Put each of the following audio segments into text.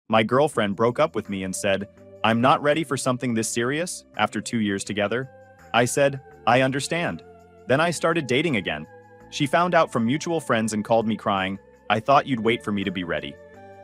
My girlfriend broke up with me and said, I'm not ready for something this serious after 2 years together. I said, I understand. Then I started dating again. She found out from mutual friends and called me crying, I thought you'd wait for me to be ready.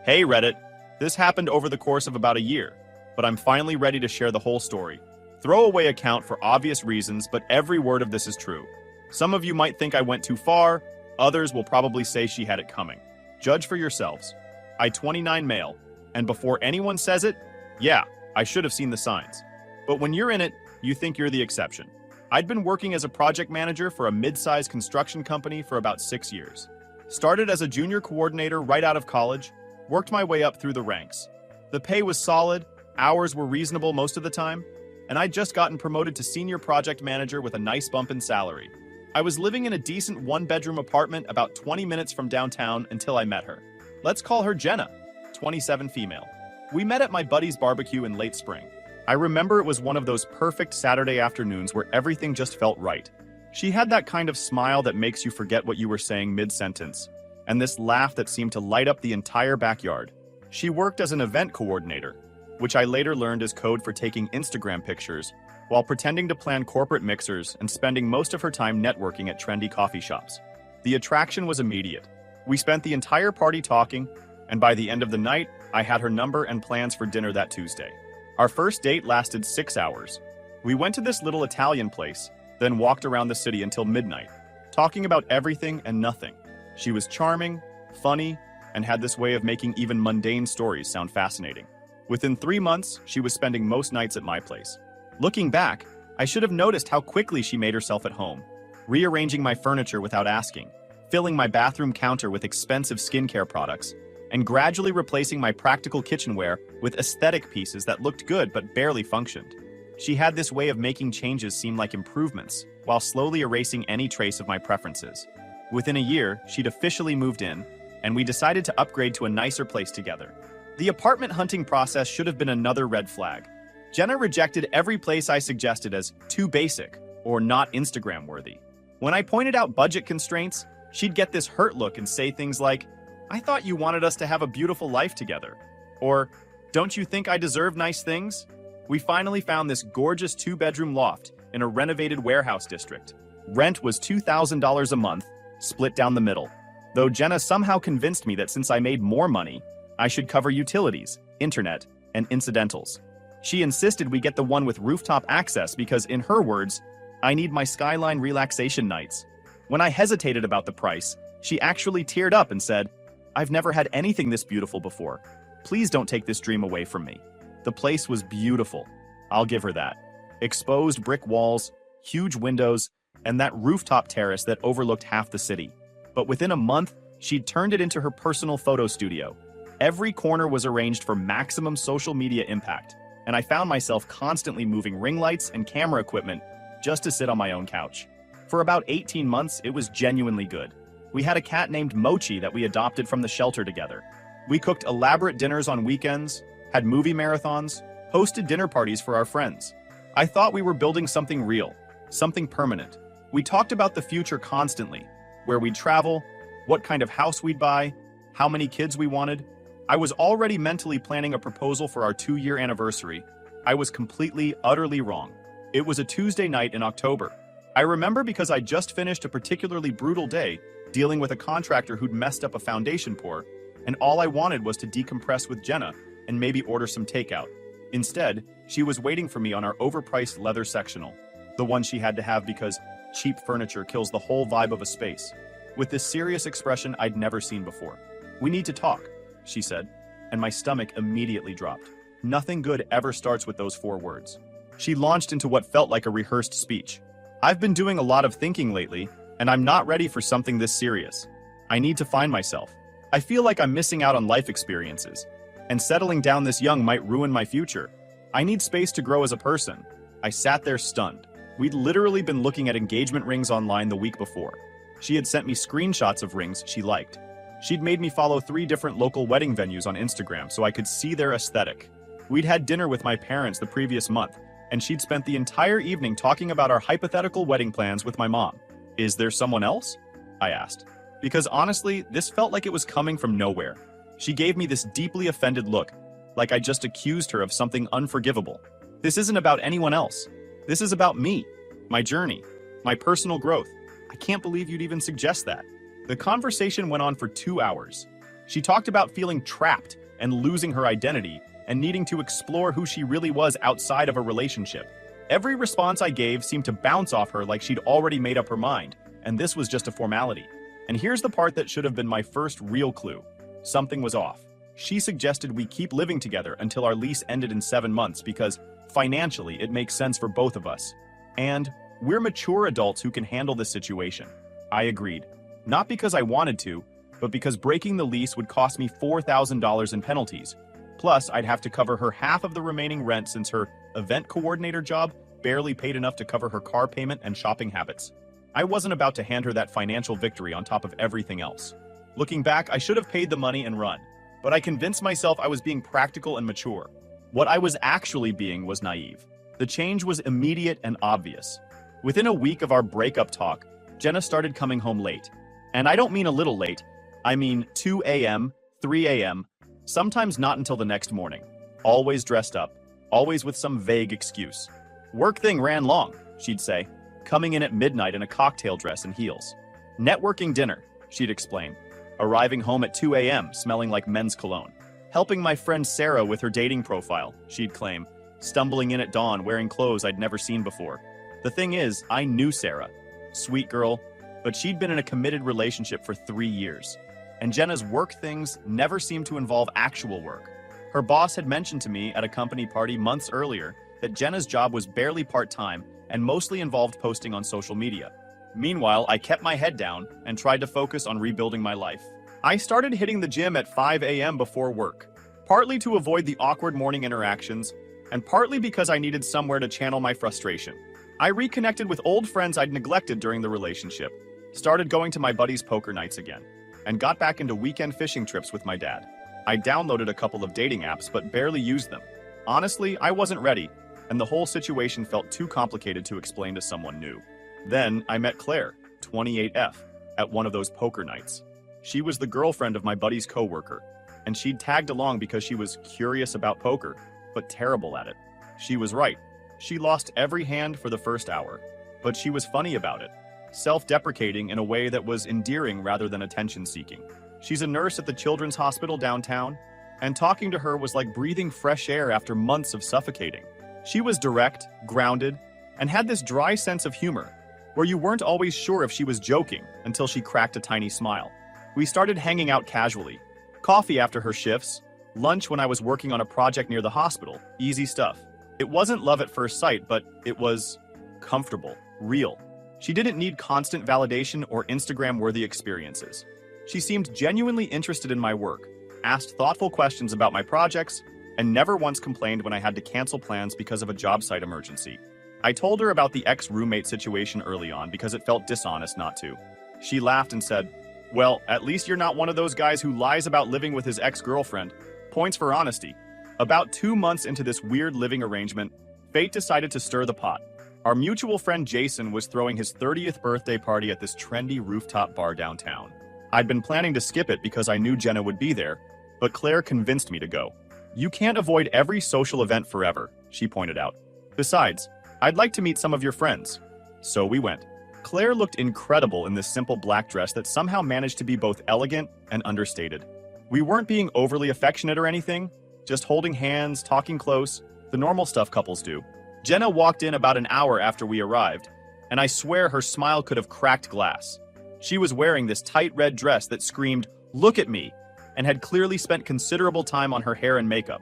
Hey Reddit, this happened over the course of about a year, but I'm finally ready to share the whole story. Throwaway account for obvious reasons, but every word of this is true. Some of you might think I went too far, others will probably say she had it coming. Judge for yourselves. I 29 male, and before anyone says it, yeah, I should have seen the signs. But when you're in it, you think you're the exception. I'd been working as a project manager for a mid-sized construction company for about 6 years. Started as a junior coordinator right out of college, worked my way up through the ranks. The pay was solid, hours were reasonable most of the time, and I'd just gotten promoted to senior project manager with a nice bump in salary. I was living in a decent one-bedroom apartment about 20 minutes from downtown until I met her. Let's call her Jenna, 27 female. We met at my buddy's barbecue in late spring. I remember it was one of those perfect Saturday afternoons where everything just felt right. She had that kind of smile that makes you forget what you were saying mid-sentence, and this laugh that seemed to light up the entire backyard. She worked as an event coordinator, which I later learned is code for taking Instagram pictures, while pretending to plan corporate mixers and spending most of her time networking at trendy coffee shops. The attraction was immediate. We spent the entire party talking, and by the end of the night, I had her number and plans for dinner that Tuesday. Our first date lasted 6 hours. We went to this little Italian place, then walked around the city until midnight, talking about everything and nothing. She was charming, funny, and had this way of making even mundane stories sound fascinating. Within 3 months, she was spending most nights at my place. Looking back, I should have noticed how quickly she made herself at home, rearranging my furniture without asking, filling my bathroom counter with expensive skincare products, and gradually replacing my practical kitchenware with aesthetic pieces that looked good but barely functioned. She had this way of making changes seem like improvements, while slowly erasing any trace of my preferences. Within a year, she'd officially moved in, and we decided to upgrade to a nicer place together. The apartment hunting process should have been another red flag. Jenna rejected every place I suggested as too basic or not Instagram-worthy. When I pointed out budget constraints, she'd get this hurt look and say things like, I thought you wanted us to have a beautiful life together. Or, don't you think I deserve nice things? We finally found this gorgeous 2-bedroom loft in a renovated warehouse district. Rent was $2,000 a month, split down the middle. Though Jenna somehow convinced me that since I made more money, I should cover utilities, internet, and incidentals. She insisted we get the one with rooftop access because, in her words, I need my skyline relaxation nights. When I hesitated about the price, she actually teared up and said, I've never had anything this beautiful before. Please don't take this dream away from me. The place was beautiful. I'll give her that. Exposed brick walls, huge windows, and that rooftop terrace that overlooked half the city. But within a month, she'd turned it into her personal photo studio. Every corner was arranged for maximum social media impact, and I found myself constantly moving ring lights and camera equipment just to sit on my own couch. For about 18 months, it was genuinely good. We had a cat named Mochi that we adopted from the shelter together. We cooked elaborate dinners on weekends, had movie marathons, hosted dinner parties for our friends. I thought we were building something real, something permanent. We talked about the future constantly, where we'd travel, what kind of house we'd buy, how many kids we wanted. I was already mentally planning a proposal for our 2-year anniversary. I was completely, utterly wrong. It was a Tuesday night in October. I remember because I just finished a particularly brutal day dealing with a contractor who'd messed up a foundation pour, and all I wanted was to decompress with Jenna and maybe order some takeout. Instead, she was waiting for me on our overpriced leather sectional, the one she had to have because cheap furniture kills the whole vibe of a space, with this serious expression I'd never seen before. We need to talk, she said, and my stomach immediately dropped. Nothing good ever starts with those 4 words. She launched into what felt like a rehearsed speech. I've been doing a lot of thinking lately, and I'm not ready for something this serious. I need to find myself. I feel like I'm missing out on life experiences, and settling down this young might ruin my future. I need space to grow as a person. I sat there stunned. We'd literally been looking at engagement rings online the week before. She had sent me screenshots of rings she liked. She'd made me follow 3 different local wedding venues on Instagram so I could see their aesthetic. We'd had dinner with my parents the previous month, and she'd spent the entire evening talking about our hypothetical wedding plans with my mom. Is there someone else? I asked. Because honestly, this felt like it was coming from nowhere. She gave me this deeply offended look, like I just accused her of something unforgivable. This isn't about anyone else. This is about me, my journey, my personal growth. I can't believe you'd even suggest that. The conversation went on for 2 hours. She talked about feeling trapped and losing her identity and needing to explore who she really was outside of a relationship. Every response I gave seemed to bounce off her like she'd already made up her mind, and this was just a formality. And here's the part that should have been my first real clue. Something was off. She suggested we keep living together until our lease ended in 7 months because, financially, it makes sense for both of us. And we're mature adults who can handle this situation. I agreed. Not because I wanted to, but because breaking the lease would cost me $4,000 in penalties. Plus, I'd have to cover her half of the remaining rent since her event coordinator job barely paid enough to cover her car payment and shopping habits. I wasn't about to hand her that financial victory on top of everything else. Looking back, I should have paid the money and run, but I convinced myself I was being practical and mature. What I was actually being was naive. The change was immediate and obvious. Within a week of our breakup talk, Jenna started coming home late. And I don't mean a little late, I mean 2 a.m., 3 a.m., sometimes not until the next morning. Always dressed up, always with some vague excuse. Work thing ran long, she'd say, coming in at midnight in a cocktail dress and heels. Networking dinner, she'd explain, arriving home at 2 a.m. smelling like men's cologne. Helping my friend Sarah with her dating profile, she'd claim, stumbling in at dawn wearing clothes I'd never seen before. The thing is, I knew Sarah. Sweet girl, but she'd been in a committed relationship for 3 years. And Jenna's work things never seemed to involve actual work. Her boss had mentioned to me at a company party months earlier that Jenna's job was barely part-time and mostly involved posting on social media. Meanwhile, I kept my head down and tried to focus on rebuilding my life. I started hitting the gym at 5 a.m. before work, partly to avoid the awkward morning interactions, and partly because I needed somewhere to channel my frustration. I reconnected with old friends I'd neglected during the relationship, started going to my buddies' poker nights again, and got back into weekend fishing trips with my dad. I downloaded a couple of dating apps but barely used them. Honestly, I wasn't ready, and the whole situation felt too complicated to explain to someone new. Then I met Claire, 28F, at one of those poker nights. She was the girlfriend of my buddy's coworker, and she'd tagged along because she was curious about poker, but terrible at it. She was right. She lost every hand for the first hour, but she was funny about it, self-deprecating in a way that was endearing rather than attention-seeking. She's a nurse at the Children's Hospital downtown, and talking to her was like breathing fresh air after months of suffocating. She was direct, grounded, and had this dry sense of humor, where you weren't always sure if she was joking until she cracked a tiny smile. We started hanging out casually. Coffee after her shifts, lunch when I was working on a project near the hospital, easy stuff. It wasn't love at first sight, but it was comfortable, real. She didn't need constant validation or Instagram-worthy experiences. She seemed genuinely interested in my work, asked thoughtful questions about my projects, and never once complained when I had to cancel plans because of a job site emergency. I told her about the ex-roommate situation early on because it felt dishonest not to. She laughed and said, "Well, at least you're not one of those guys who lies about living with his ex-girlfriend. Points for honesty." About 2 months into this weird living arrangement, fate decided to stir the pot. Our mutual friend Jason was throwing his 30th birthday party at this trendy rooftop bar downtown. I'd been planning to skip it because I knew Jenna would be there, but Claire convinced me to go. "You can't avoid every social event forever," she pointed out. "Besides, I'd like to meet some of your friends." So we went. Claire looked incredible in this simple black dress that somehow managed to be both elegant and understated. We weren't being overly affectionate or anything, just holding hands, talking close, the normal stuff couples do. Jenna walked in about an hour after we arrived, and I swear her smile could have cracked glass. She was wearing this tight red dress that screamed, "Look at me," and had clearly spent considerable time on her hair and makeup.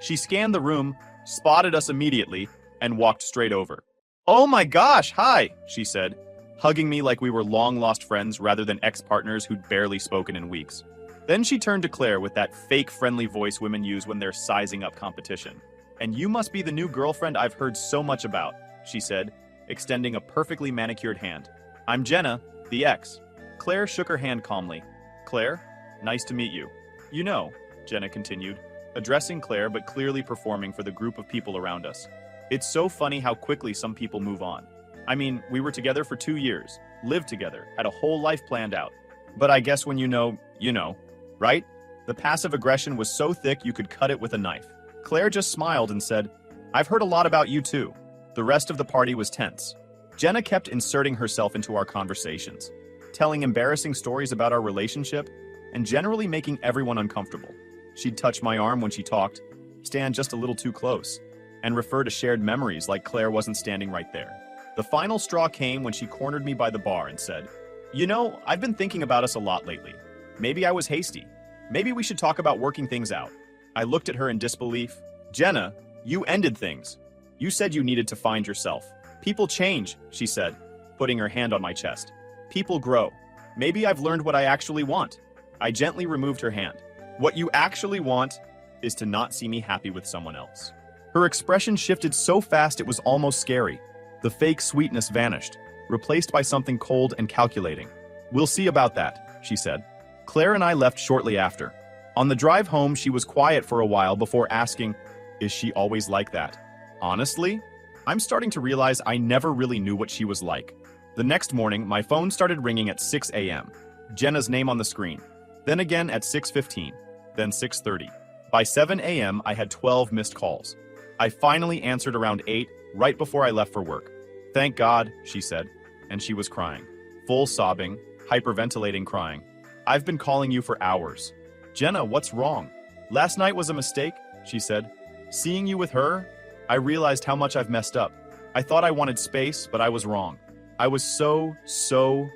She scanned the room, spotted us immediately, and walked straight over. "Oh my gosh, hi," she said, hugging me like we were long-lost friends rather than ex-partners who'd barely spoken in weeks. Then she turned to Claire with that fake friendly voice women use when they're sizing up competition. "And you must be the new girlfriend I've heard so much about," she said, extending a perfectly manicured hand. "I'm Jenna, the ex." Claire shook her hand calmly. "Claire, nice to meet you." "You know," Jenna continued, addressing Claire but clearly performing for the group of people around us. "It's so funny how quickly some people move on. I mean, we were together for 2 years, lived together, had a whole life planned out. But I guess when you know, right? The passive aggression was so thick you could cut it with a knife." Claire just smiled and said, "I've heard a lot about you too." The rest of the party was tense. Jenna kept inserting herself into our conversations, telling embarrassing stories about our relationship, and generally making everyone uncomfortable. She'd touch my arm when she talked, stand just a little too close, and refer to shared memories like Claire wasn't standing right there. The final straw came when she cornered me by the bar and said, "You know, I've been thinking about us a lot lately. Maybe I was hasty. Maybe we should talk about working things out." I looked at her in disbelief. "Jenna, you ended things. You said you needed to find yourself." "People change," she said, putting her hand on my chest. "People grow. Maybe I've learned what I actually want." I gently removed her hand. "What you actually want is to not see me happy with someone else." Her expression shifted so fast it was almost scary. The fake sweetness vanished, replaced by something cold and calculating. "We'll see about that," she said. Claire and I left shortly after. On the drive home, she was quiet for a while before asking, "Is she always like that?" Honestly, I'm starting to realize I never really knew what she was like. The next morning, my phone started ringing at 6 a.m. Jenna's name on the screen. Then again at 6:15, then 6:30. By 7 a.m., I had 12 missed calls. I finally answered around 8, right before I left for work. "Thank God," she said, and she was crying. Full sobbing, hyperventilating crying. "I've been calling you for hours." "Jenna, what's wrong?" "Last night was a mistake," she said. "Seeing you with her, I realized how much I've messed up. I thought I wanted space, but I was wrong. I was so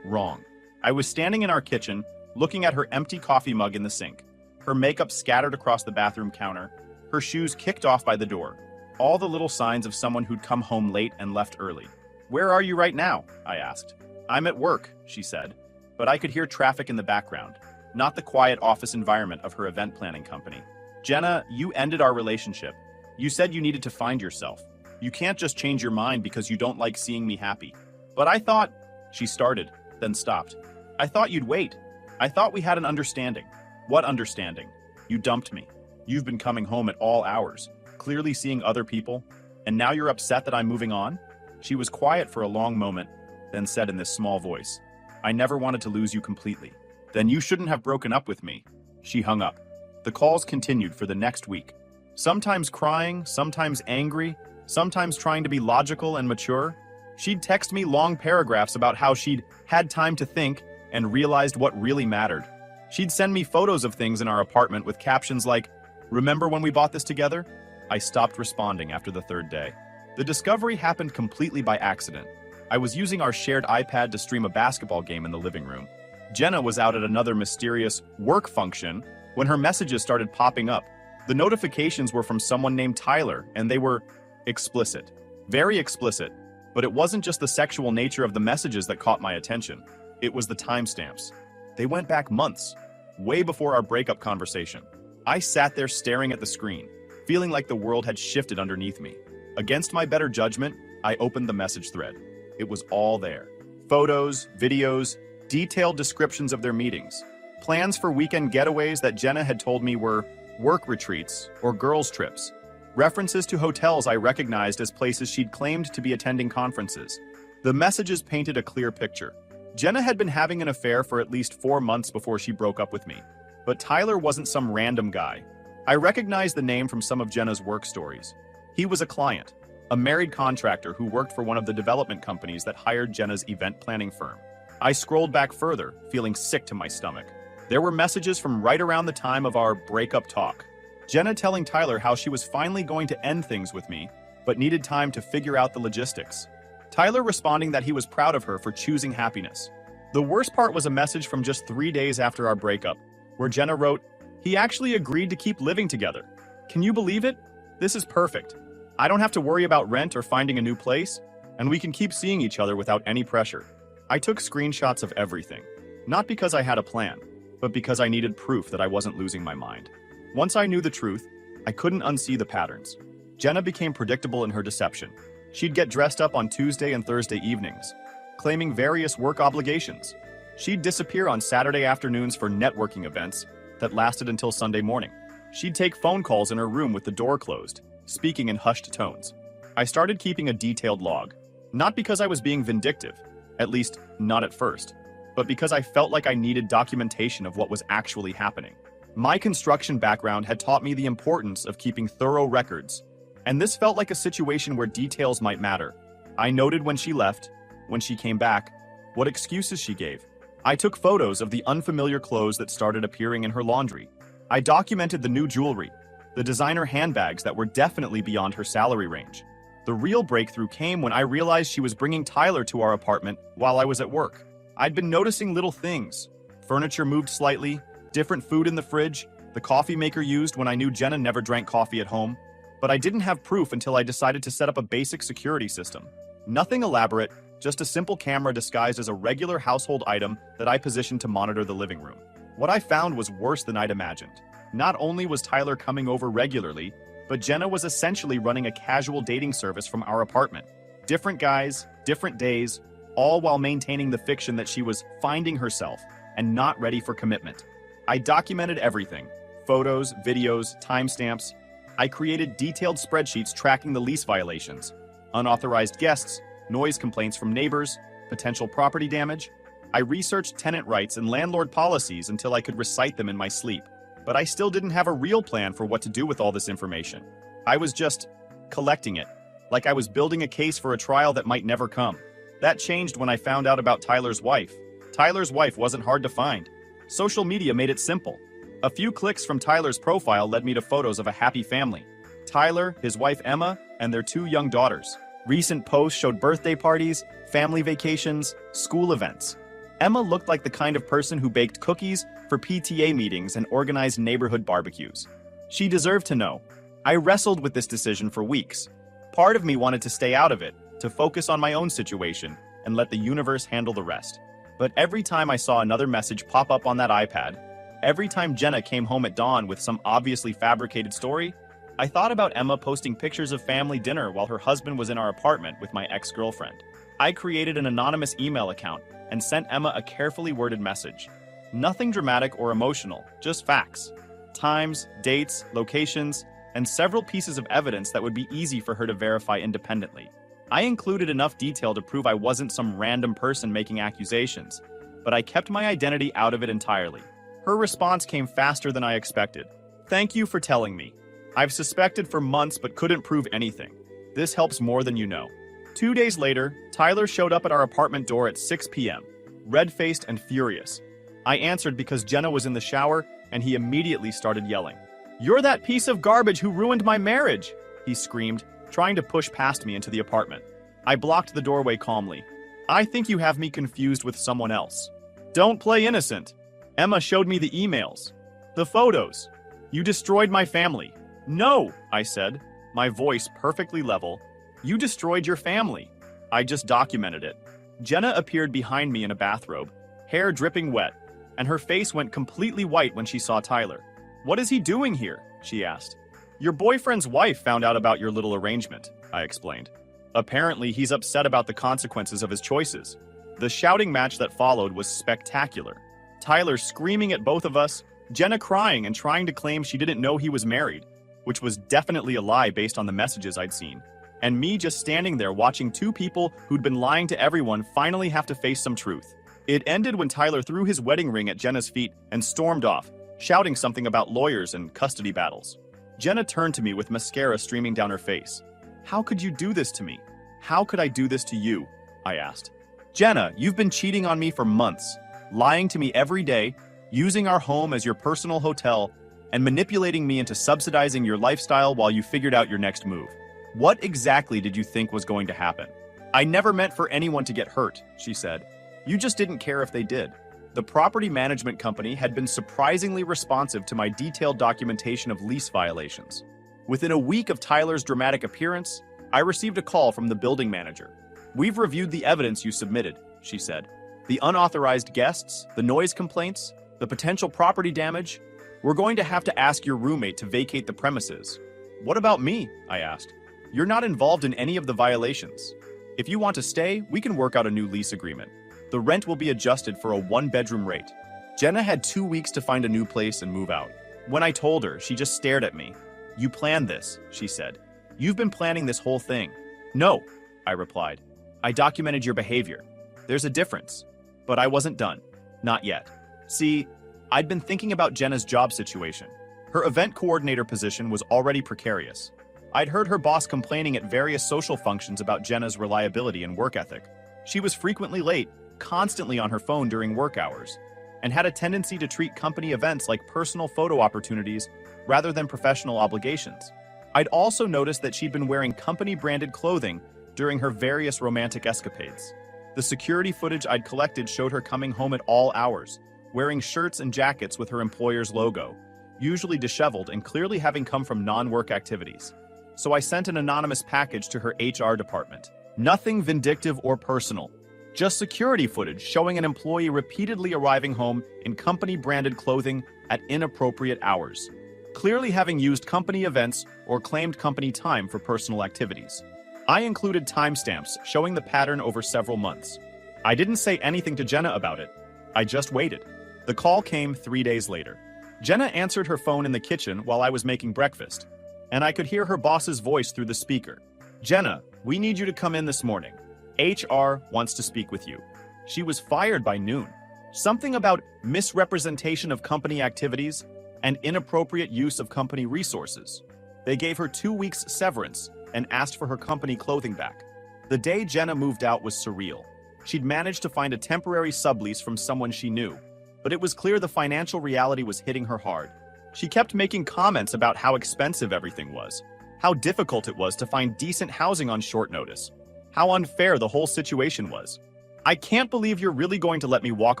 wrong." I was standing in our kitchen, looking at her empty coffee mug in the sink, her makeup scattered across the bathroom counter, her shoes kicked off by the door. All the little signs of someone who'd come home late and left early. "Where are you right now?" I asked. "I'm at work," she said, but I could hear traffic in the background, not the quiet office environment of her event planning company. "Jenna, you ended our relationship. You said you needed to find yourself. You can't just change your mind because you don't like seeing me happy." "But I thought," she started, then stopped. "I thought you'd wait. I thought we had an understanding." "What understanding? You dumped me. You've been coming home at all hours, clearly seeing other people, and now you're upset that I'm moving on?" She was quiet for a long moment, then said in this small voice, "I never wanted to lose you completely." "Then you shouldn't have broken up with me." She hung up. The calls continued for the next week. Sometimes crying, sometimes angry, sometimes trying to be logical and mature. She'd text me long paragraphs about how she'd had time to think and realized what really mattered. She'd send me photos of things in our apartment with captions like, "Remember when we bought this together?" I stopped responding after the third day. The discovery happened completely by accident. I was using our shared iPad to stream a basketball game in the living room. Jenna was out at another mysterious work function when her messages started popping up. The notifications were from someone named Tyler, and they were explicit. Very explicit. But it wasn't just the sexual nature of the messages that caught my attention. It was the timestamps. They went back months, way before our breakup conversation. I sat there staring at the screen, feeling like the world had shifted underneath me. Against my better judgment, I opened the message thread. It was all there. Photos, videos, detailed descriptions of their meetings. Plans for weekend getaways that Jenna had told me were work retreats or girls' trips. References to hotels I recognized as places she'd claimed to be attending conferences. The messages painted a clear picture. Jenna had been having an affair for at least 4 months before she broke up with me. But Tyler wasn't some random guy. I recognized the name from some of Jenna's work stories. He was a client, a married contractor who worked for one of the development companies that hired Jenna's event planning firm. I scrolled back further, feeling sick to my stomach. There were messages from right around the time of our breakup talk. Jenna telling Tyler how she was finally going to end things with me, but needed time to figure out the logistics. Tyler responding that he was proud of her for choosing happiness. The worst part was a message from just 3 days after our breakup, where Jenna wrote, "He actually agreed to keep living together. Can you believe it? This is perfect. I don't have to worry about rent or finding a new place, and we can keep seeing each other without any pressure." I took screenshots of everything, not because I had a plan, but because I needed proof that I wasn't losing my mind. Once I knew the truth, I couldn't unsee the patterns. Jenna became predictable in her deception. She'd get dressed up on Tuesday and Thursday evenings, claiming various work obligations. She'd disappear on Saturday afternoons for networking events that lasted until Sunday morning. She'd take phone calls in her room with the door closed, speaking in hushed tones. I started keeping a detailed log, not because I was being vindictive, at least not at first, but because I felt like I needed documentation of what was actually happening. My construction background had taught me the importance of keeping thorough records, and this felt like a situation where details might matter. I noted when she left, when she came back, what excuses she gave. I took photos of the unfamiliar clothes that started appearing in her laundry. I documented the new jewelry, the designer handbags that were definitely beyond her salary range. The real breakthrough came when I realized she was bringing Tyler to our apartment while I was at work. I'd been noticing little things. Furniture moved slightly, different food in the fridge, the coffee maker used when I knew Jenna never drank coffee at home. But I didn't have proof until I decided to set up a basic security system. Nothing elaborate, just a simple camera disguised as a regular household item that I positioned to monitor the living room. What I found was worse than I'd imagined. Not only was Tyler coming over regularly, but Jenna was essentially running a casual dating service from our apartment. Different guys, different days, all while maintaining the fiction that she was finding herself and not ready for commitment. I documented everything: photos, videos, timestamps. I created detailed spreadsheets tracking the lease violations, unauthorized guests, noise complaints from neighbors, potential property damage. I researched tenant rights and landlord policies until I could recite them in my sleep. But I still didn't have a real plan for what to do with all this information. I was just collecting it, like I was building a case for a trial that might never come. That changed when I found out about Tyler's wife. Tyler's wife wasn't hard to find. Social media made it simple. A few clicks from Tyler's profile led me to photos of a happy family: Tyler, his wife Emma, and their 2 young daughters. Recent posts showed birthday parties, family vacations, school events. Emma looked like the kind of person who baked cookies for PTA meetings and organized neighborhood barbecues. She deserved to know. I wrestled with this decision for weeks. Part of me wanted to stay out of it, to focus on my own situation, and let the universe handle the rest. But every time I saw another message pop up on that iPad, every time Jenna came home at dawn with some obviously fabricated story, I thought about Emma posting pictures of family dinner while her husband was in our apartment with my ex-girlfriend. I created an anonymous email account and sent Emma a carefully worded message. Nothing dramatic or emotional, just facts. Times, dates, locations, and several pieces of evidence that would be easy for her to verify independently. I included enough detail to prove I wasn't some random person making accusations, but I kept my identity out of it entirely. Her response came faster than I expected. "Thank you for telling me. I've suspected for months but couldn't prove anything. This helps more than you know." 2 days later, Tyler showed up at our apartment door at 6 p.m., red-faced and furious. I answered because Jenna was in the shower, and he immediately started yelling. "You're that piece of garbage who ruined my marriage!" he screamed, trying to push past me into the apartment. I blocked the doorway calmly. "I think you have me confused with someone else. Don't play innocent. Emma showed me the emails, the photos. You destroyed my family." "No," I said, my voice perfectly level. "You destroyed your family. I just documented it." Jenna appeared behind me in a bathrobe, hair dripping wet, and her face went completely white when she saw Tyler. "What is he doing here?" she asked. "Your boyfriend's wife found out about your little arrangement," I explained. "Apparently, he's upset about the consequences of his choices." The shouting match that followed was spectacular. Tyler screaming at both of us, Jenna crying and trying to claim she didn't know he was married, which was definitely a lie based on the messages I'd seen, and me just standing there watching 2 people who'd been lying to everyone finally have to face some truth. It ended when Tyler threw his wedding ring at Jenna's feet and stormed off, shouting something about lawyers and custody battles. Jenna turned to me with mascara streaming down her face. "How could you do this to me? How could I do this to you?" I asked. "Jenna, you've been cheating on me for months, lying to me every day, using our home as your personal hotel, and manipulating me into subsidizing your lifestyle while you figured out your next move. What exactly did you think was going to happen?" "I never meant for anyone to get hurt," she said. "You just didn't care if they did." The property management company had been surprisingly responsive to my detailed documentation of lease violations. Within a week of Tyler's dramatic appearance, I received a call from the building manager. "We've reviewed the evidence you submitted," she said. "The unauthorized guests, the noise complaints, the potential property damage. We're going to have to ask your roommate to vacate the premises." "What about me?" I asked. "You're not involved in any of the violations. If you want to stay, we can work out a new lease agreement. The rent will be adjusted for a 1-bedroom rate." Jenna had 2 weeks to find a new place and move out. When I told her, she just stared at me. "You planned this," she said. "You've been planning this whole thing." "No," I replied. "I documented your behavior. There's a difference. But I wasn't done. Not yet. See, I'd been thinking about Jenna's job situation. Her event coordinator position was already precarious. I'd heard her boss complaining at various social functions about Jenna's reliability and work ethic. She was frequently late, constantly on her phone during work hours, and had a tendency to treat company events like personal photo opportunities rather than professional obligations. I'd also noticed that she'd been wearing company-branded clothing during her various romantic escapades. The security footage I'd collected showed her coming home at all hours, wearing shirts and jackets with her employer's logo, usually disheveled and clearly having come from non-work activities. So I sent an anonymous package to her HR department. Nothing vindictive or personal, just security footage showing an employee repeatedly arriving home in company-branded clothing at inappropriate hours, clearly having used company events or claimed company time for personal activities. I included timestamps showing the pattern over several months. I didn't say anything to Jenna about it. I just waited. The call came 3 days later. Jenna answered her phone in the kitchen while I was making breakfast, and I could hear her boss's voice through the speaker. "Jenna, we need you to come in this morning. HR wants to speak with you." She was fired by noon. Something about misrepresentation of company activities and inappropriate use of company resources. They gave her 2 weeks severance and asked for her company clothing back. The day Jenna moved out was surreal. She'd managed to find a temporary sublease from someone she knew, but it was clear the financial reality was hitting her hard. She kept making comments about how expensive everything was, how difficult it was to find decent housing on short notice, how unfair the whole situation was. "I can't believe you're really going to let me walk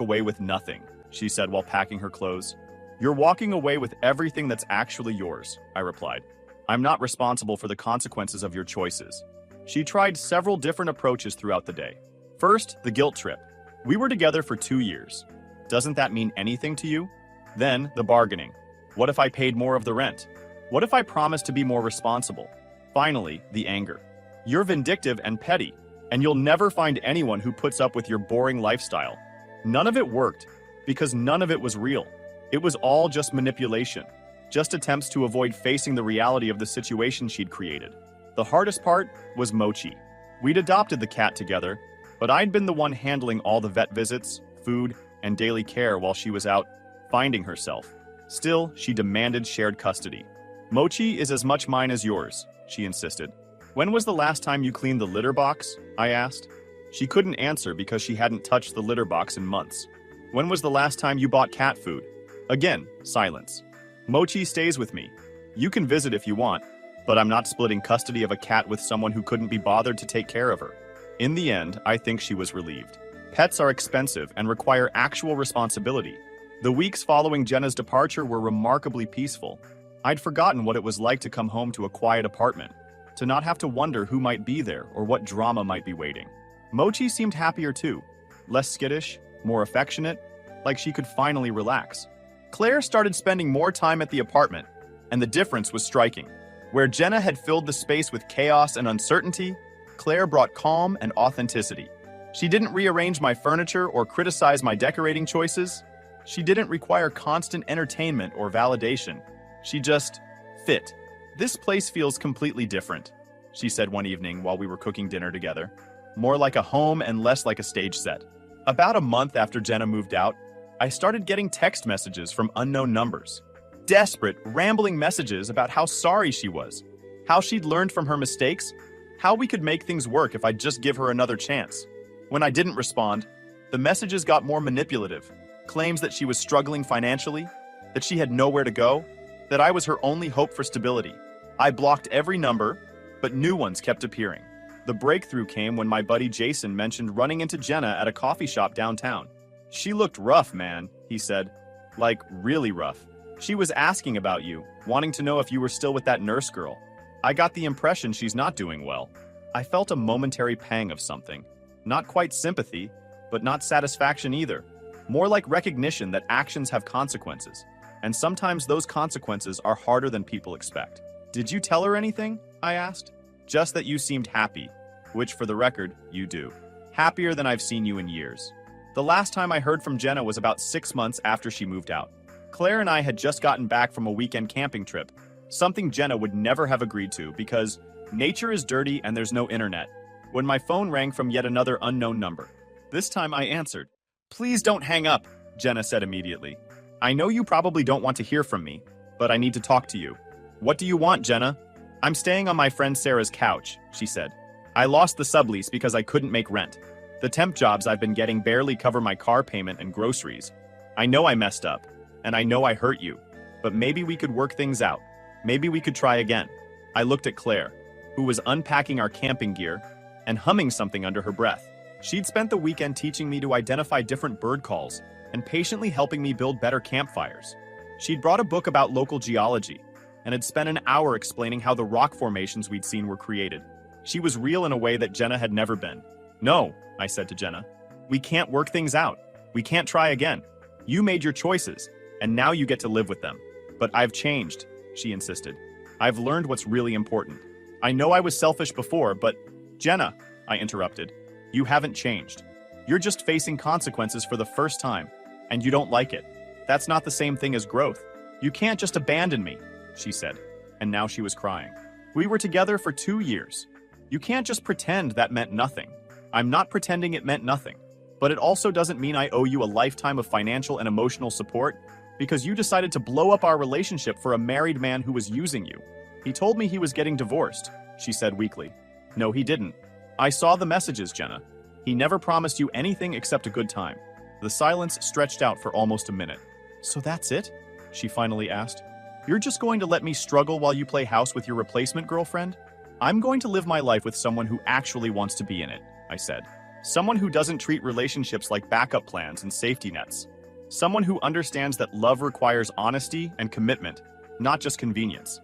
away with nothing," she said while packing her clothes. "You're walking away with everything that's actually yours," I replied. "I'm not responsible for the consequences of your choices." She tried several different approaches throughout the day. First, the guilt trip. "We were together for 2 years. Doesn't that mean anything to you?" Then, the bargaining. "What if I paid more of the rent? What if I promised to be more responsible?" Finally, the anger. "You're vindictive and petty, and you'll never find anyone who puts up with your boring lifestyle." None of it worked, because none of it was real. It was all just manipulation, just attempts to avoid facing the reality of the situation she'd created. The hardest part was Mochi. We'd adopted the cat together, but I'd been the one handling all the vet visits, food, and daily care while she was out finding herself. Still, she demanded shared custody. "Mochi is as much mine as yours," she insisted. "When was the last time you cleaned the litter box?" I asked. She couldn't answer because she hadn't touched the litter box in months. "When was the last time you bought cat food?" Again, silence. "Mochi stays with me. You can visit if you want, but I'm not splitting custody of a cat with someone who couldn't be bothered to take care of her." In the end, I think she was relieved. Pets are expensive and require actual responsibility. The weeks following Jenna's departure were remarkably peaceful. I'd forgotten what it was like to come home to a quiet apartment, to not have to wonder who might be there or what drama might be waiting. Mochi seemed happier too, less skittish, more affectionate, like she could finally relax. Claire started spending more time at the apartment, and the difference was striking. Where Jenna had filled the space with chaos and uncertainty, Claire brought calm and authenticity. She didn't rearrange my furniture or criticize my decorating choices. She didn't require constant entertainment or validation. She just fit. "This place feels completely different," she said one evening while we were cooking dinner together. "More like a home and less like a stage set." About a month after Jenna moved out, I started getting text messages from unknown numbers. Desperate, rambling messages about how sorry she was, how she'd learned from her mistakes, how we could make things work if I'd just give her another chance. When I didn't respond, the messages got more manipulative. Claims that she was struggling financially, that she had nowhere to go, that I was her only hope for stability. I blocked every number, but new ones kept appearing. The breakthrough came when my buddy Jason mentioned running into Jenna at a coffee shop downtown. "She looked rough, man," he said. "Like, really rough. She was asking about you, wanting to know if you were still with that nurse girl. I got the impression she's not doing well." I felt a momentary pang of something. Not quite sympathy, but not satisfaction either. More like recognition that actions have consequences, and sometimes those consequences are harder than people expect. "Did you tell her anything?" I asked. "Just that you seemed happy," which, for the record, you do. Happier than I've seen you in years. The last time I heard from Jenna was about 6 months after she moved out. Claire and I had just gotten back from a weekend camping trip, something Jenna would never have agreed to because nature is dirty and there's no internet, when my phone rang from yet another unknown number. This time I answered. "Please don't hang up," Jenna said immediately. I know you probably don't want to hear from me, but I need to talk to you. What do you want, Jenna? I'm staying on my friend Sarah's couch, she said. I lost the sublease because I couldn't make rent. The temp jobs I've been getting barely cover my car payment and groceries. I know I messed up, and I know I hurt you, but maybe we could work things out. Maybe we could try again. I looked at Claire, who was unpacking our camping gear and humming something under her breath. She'd spent the weekend teaching me to identify different bird calls and patiently helping me build better campfires. She'd brought a book about local geology and had spent an hour explaining how the rock formations we'd seen were created. She was real in a way that Jenna had never been. No, I said to Jenna. We can't work things out. We can't try again. You made your choices, and now you get to live with them. But I've changed, she insisted. I've learned what's really important. I know I was selfish before, but Jenna, I interrupted, you haven't changed. You're just facing consequences for the first time, and you don't like it. That's not the same thing as growth. You can't just abandon me, she said, and now she was crying. We were together for 2 years. You can't just pretend that meant nothing. I'm not pretending it meant nothing, but it also doesn't mean I owe you a lifetime of financial and emotional support because you decided to blow up our relationship for a married man who was using you. He told me he was getting divorced, she said weakly. No, he didn't. I saw the messages, Jenna. He never promised you anything except a good time. The silence stretched out for almost a minute. So that's it? She finally asked. You're just going to let me struggle while you play house with your replacement girlfriend? I'm going to live my life with someone who actually wants to be in it, I said. Someone who doesn't treat relationships like backup plans and safety nets. Someone who understands that love requires honesty and commitment, not just convenience.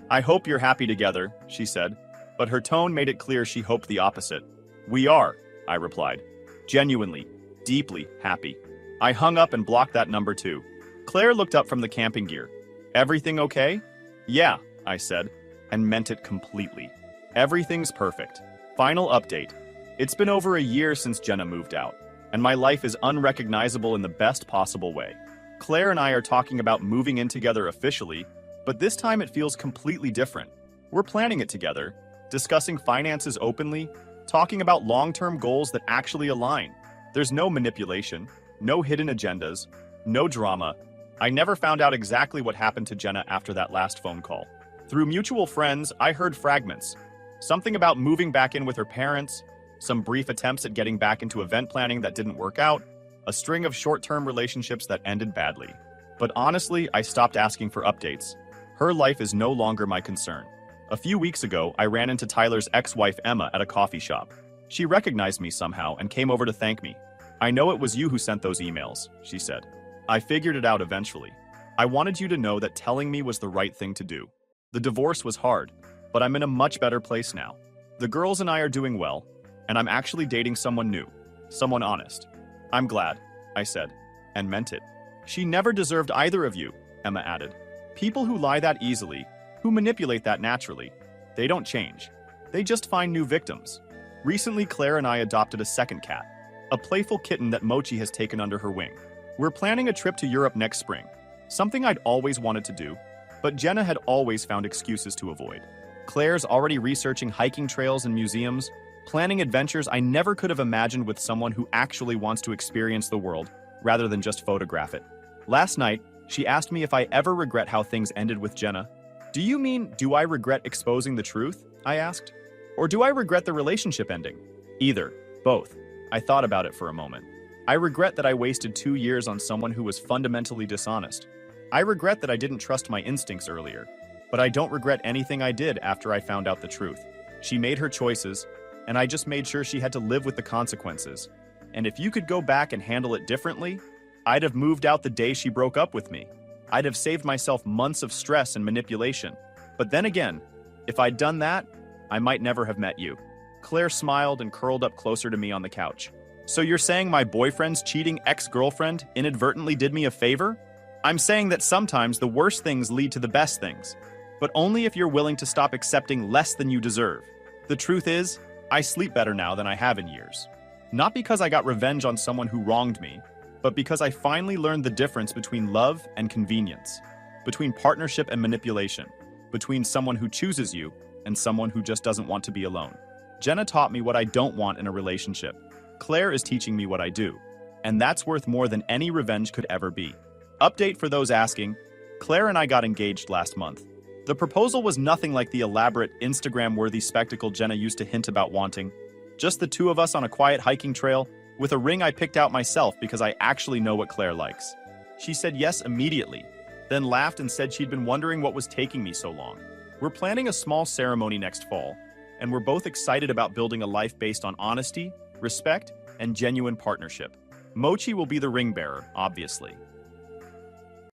I hope you're happy together, she said, but her tone made it clear she hoped the opposite. We are, I replied. Genuinely, deeply happy. I hung up and blocked that number too. Claire looked up from the camping gear. Everything okay? Yeah, I said, and meant it completely. Everything's perfect. Final update. It's been over a year since Jenna moved out, and my life is unrecognizable in the best possible way. Claire and I are talking about moving in together officially, but this time it feels completely different. We're planning it together, discussing finances openly, talking about long-term goals that actually align. There's no manipulation, no hidden agendas, no drama. I never found out exactly what happened to Jenna after that last phone call. Through mutual friends, I heard fragments. Something about moving back in with her parents, some brief attempts at getting back into event planning that didn't work out, a string of short-term relationships that ended badly. But honestly, I stopped asking for updates. Her life is no longer my concern. A few weeks ago, I ran into Tyler's ex-wife Emma at a coffee shop. She recognized me somehow and came over to thank me. I know it was you who sent those emails, she said. I figured it out eventually. I wanted you to know that telling me was the right thing to do. The divorce was hard, but I'm in a much better place now. The girls and I are doing well, and I'm actually dating someone new, someone honest. I'm glad, I said, and meant it. She never deserved either of you, Emma added. People who lie that easily, who manipulate that naturally, they don't change. They just find new victims. Recently, Claire and I adopted a second cat, a playful kitten that Mochi has taken under her wing. We're planning a trip to Europe next spring, something I'd always wanted to do, but Jenna had always found excuses to avoid. Claire's already researching hiking trails and museums, planning adventures I never could have imagined with someone who actually wants to experience the world, rather than just photograph it. Last night, she asked me if I ever regret how things ended with Jenna. Do you mean, do I regret exposing the truth? I asked. Or do I regret the relationship ending? Either. Both. I thought about it for a moment. I regret that I wasted 2 years on someone who was fundamentally dishonest. I regret that I didn't trust my instincts earlier. But I don't regret anything I did after I found out the truth. She made her choices, and I just made sure she had to live with the consequences. And if you could go back and handle it differently, I'd have moved out the day she broke up with me. I'd have saved myself months of stress and manipulation. But then again, if I'd done that, I might never have met you. Claire smiled and curled up closer to me on the couch. So you're saying my boyfriend's cheating ex-girlfriend inadvertently did me a favor? I'm saying that sometimes the worst things lead to the best things, but only if you're willing to stop accepting less than you deserve. The truth is, I sleep better now than I have in years. Not because I got revenge on someone who wronged me, but because I finally learned the difference between love and convenience, between partnership and manipulation, between someone who chooses you and someone who just doesn't want to be alone. Jenna taught me what I don't want in a relationship. Claire is teaching me what I do, and that's worth more than any revenge could ever be. Update for those asking, Claire and I got engaged last month. The proposal was nothing like the elaborate Instagram-worthy spectacle Jenna used to hint about wanting. Just the two of us on a quiet hiking trail, with a ring I picked out myself because I actually know what Claire likes. She said yes immediately, then laughed and said she'd been wondering what was taking me so long. We're planning a small ceremony next fall, and we're both excited about building a life based on honesty, respect, and genuine partnership. Mochi will be the ring bearer, obviously.